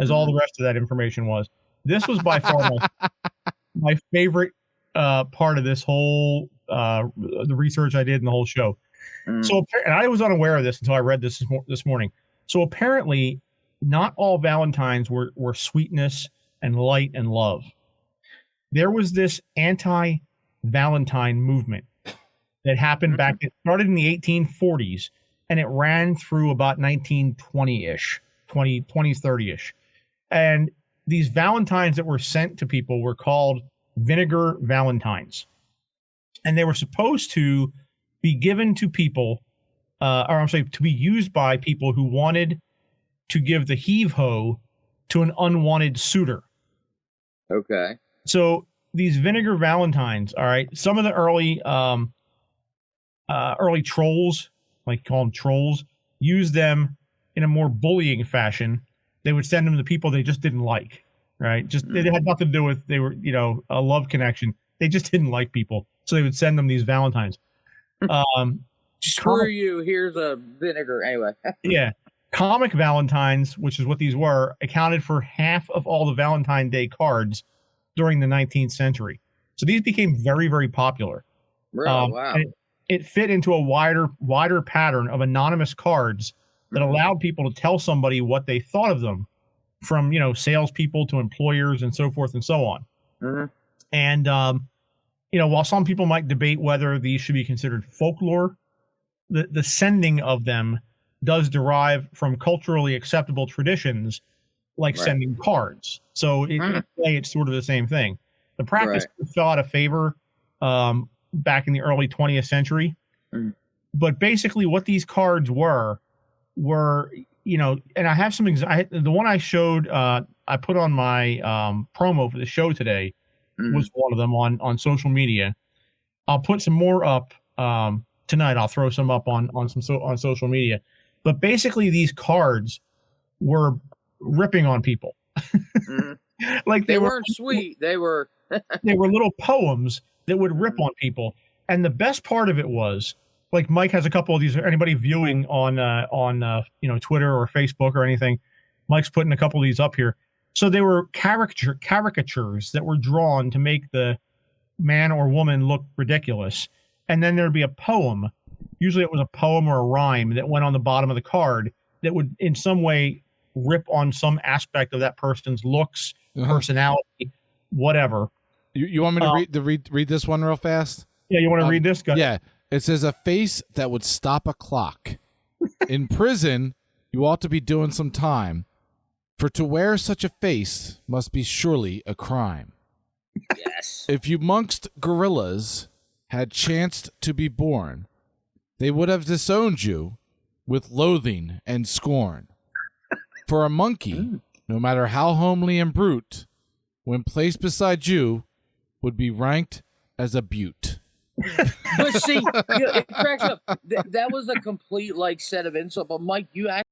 as all the rest of that information was. This was by far my favorite part of this whole the research I did in the whole show. So, and I was unaware of this until I read this morning. So apparently, not all Valentines were sweetness and light and love. There was this anti-Valentine movement that happened back. It started in the 1840s, and it ran through about 1920-ish, 20s, 30-ish. And these Valentines that were sent to people were called Vinegar Valentines. And they were supposed to be given to people, to be used by people who wanted to give the heave-ho to an unwanted suitor. Okay. So these Vinegar Valentines, all right, some of the early trolls, like call them trolls, used them in a more bullying fashion. They would send them to people they just didn't like, right? Just it had nothing to do with they were, a love connection. They just didn't like people, so they would send them these Valentines. Screw you. Here's a vinegar. Anyway. Yeah. Comic Valentines, which is what these were, accounted for half of all the Valentine Day cards during the 19th century. So these became very, very popular. Really? Wow. And it fit into a wider pattern of anonymous cards that allowed people to tell somebody what they thought of them, from, salespeople to employers and so forth and so on. And, while some people might debate whether these should be considered folklore, the sending of them does derive from culturally acceptable traditions, like sending cards. So it's sort of the same thing. The practice fell out of favor back in the early 20th century. But basically what these cards were, and I have some, the one I showed, I put on my promo for the show today was one of them on social media. I'll put some more up tonight. I'll throw some up on social media. But basically these cards were ripping on people. Like they weren't sweet. They were they were little poems that would rip on people. And the best part of it was, like, Mike has a couple of these. Anybody viewing on Twitter or Facebook or anything, Mike's putting a couple of these up here. So they were caricatures that were drawn to make the man or woman look ridiculous. And then there'd be a poem. Usually it was a poem or a rhyme that went on the bottom of the card that would in some way rip on some aspect of that person's looks, personality, whatever. You want me to read this one real fast? Yeah, you want to read this? Go. Yeah. It says, a face that would stop a clock. In prison, you ought to be doing some time. For to wear such a face must be surely a crime. Yes. If you mongst gorillas had chanced to be born, they would have disowned you with loathing and scorn. For a monkey, no matter how homely and brute, when placed beside you, would be ranked as a beaut. But see, it cracks up. That was a complete set of insult. But Mike, you actually